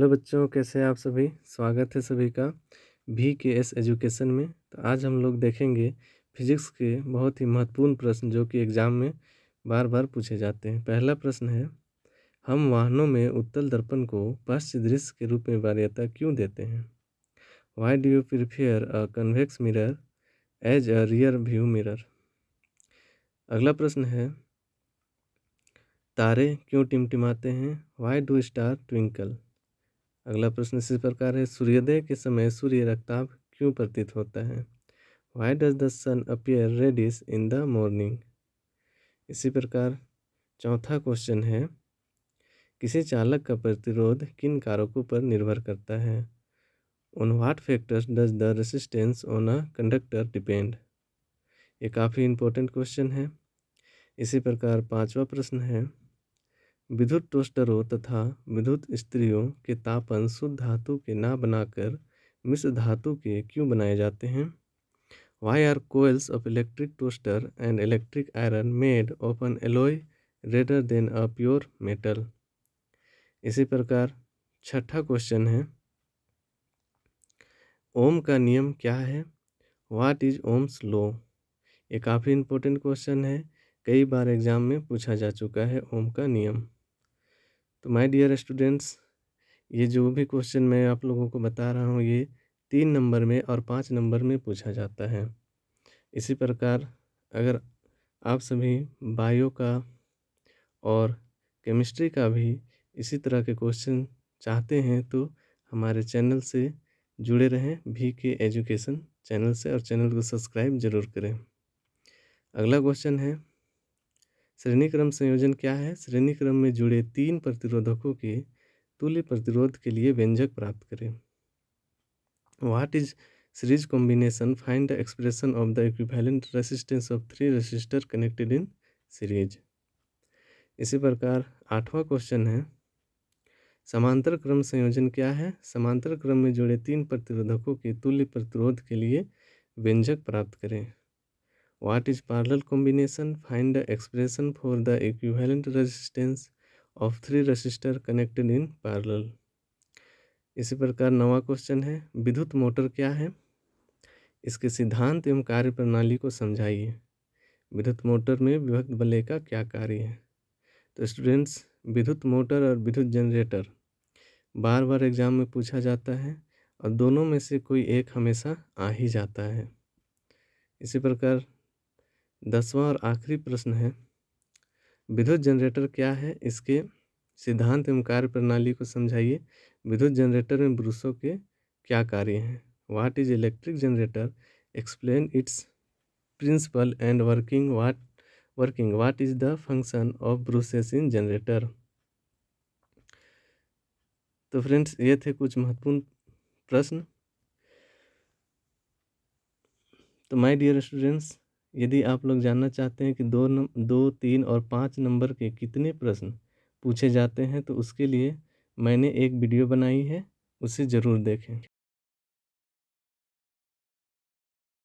Hello बच्चों, कैसे हैं आप सभी। स्वागत है सभी का VKS एजुकेशन में। तो आज हम लोग देखेंगे फिजिक्स के बहुत ही महत्वपूर्ण प्रश्न जो कि एग्ज़ाम में बार बार पूछे जाते हैं। पहला प्रश्न है, हम वाहनों में उत्तल दर्पण को पश्च दृश्य के रूप में वरीयता क्यों देते हैं? Why do you prefer a convex mirror as a rear view mirror? अगला प्रश्न है, तारे क्यों टिमटिमाते हैं? Why do star twinkle? अगला प्रश्न इसी प्रकार है, सूर्योदय के समय सूर्य रक्ताभ क्यों प्रतीत होता है? Why does the sun appear reddish in the morning? इसी प्रकार चौथा क्वेश्चन है, किसी चालक का प्रतिरोध किन कारकों पर निर्भर करता है? On what factors does the resistance on a conductor depend? ये काफ़ी इंपॉर्टेंट क्वेश्चन है। इसी प्रकार पांचवा प्रश्न है, विद्युत टोस्टरों तथा विद्युत स्त्रियों के तापन शुद्ध धातु के ना बनाकर मिश्र धातु के क्यों बनाए जाते हैं? Why are coils of electric toaster and electric iron made of an alloy rather than a pure metal? इसी प्रकार छठा क्वेश्चन है, ओम का नियम क्या है? What is Ohm's law? ये काफ़ी इंपॉर्टेंट क्वेश्चन है, कई बार एग्जाम में पूछा जा चुका है ओम का नियम। तो माय डियर स्टूडेंट्स, ये जो भी क्वेश्चन मैं आप लोगों को बता रहा हूँ ये 3 नंबर में और 5 नंबर में पूछा जाता है। इसी प्रकार अगर आप सभी बायो का और केमिस्ट्री का भी इसी तरह के क्वेश्चन चाहते हैं तो हमारे चैनल से जुड़े रहें, VK एजुकेशन चैनल से, और चैनल को सब्सक्राइब जरूर करें। अगला क्वेश्चन है, श्रेणी क्रम संयोजन क्या है? श्रेणी क्रम में जुड़े 3 प्रतिरोधकों के तुल्य प्रतिरोध के लिए व्यंजक प्राप्त करें। What is series combination? Find the expression of the equivalent resistance of 3 resistor connected in series. इसी प्रकार आठवां क्वेश्चन है, समांतर क्रम संयोजन क्या है? समांतर क्रम में जुड़े 3 प्रतिरोधकों के तुल्य प्रतिरोध के लिए व्यंजक प्राप्त करें। What is parallel combination? Find the expression for the equivalent resistance of 3 resistor connected in parallel. इसी प्रकार 9वां क्वेश्चन है, विद्युत मोटर क्या है? इसके सिद्धांत एवं कार्य प्रणाली को समझाइए। विद्युत मोटर में विभक्त बल्ले का क्या कार्य है? तो स्टूडेंट्स, विद्युत मोटर और विद्युत जनरेटर बार बार एग्जाम में पूछा जाता है और दोनों में से कोई एक हमेशा आ ही जाता है। इसी प्रकार 10वां और आखिरी प्रश्न है, विद्युत जनरेटर क्या है? इसके सिद्धांत एवं कार्य प्रणाली को समझाइए। विद्युत जनरेटर में ब्रूसों के क्या कार्य हैं? What is electric generator? Explain its principle and working. What is the function of brushes in generator? तो फ्रेंड्स, ये थे कुछ महत्वपूर्ण प्रश्न। तो माय डियर स्टूडेंट्स, यदि आप लोग जानना चाहते हैं कि 2, 3 और 5 नंबर के कितने प्रश्न पूछे जाते हैं तो उसके लिए मैंने एक वीडियो बनाई है, उसे ज़रूर देखें।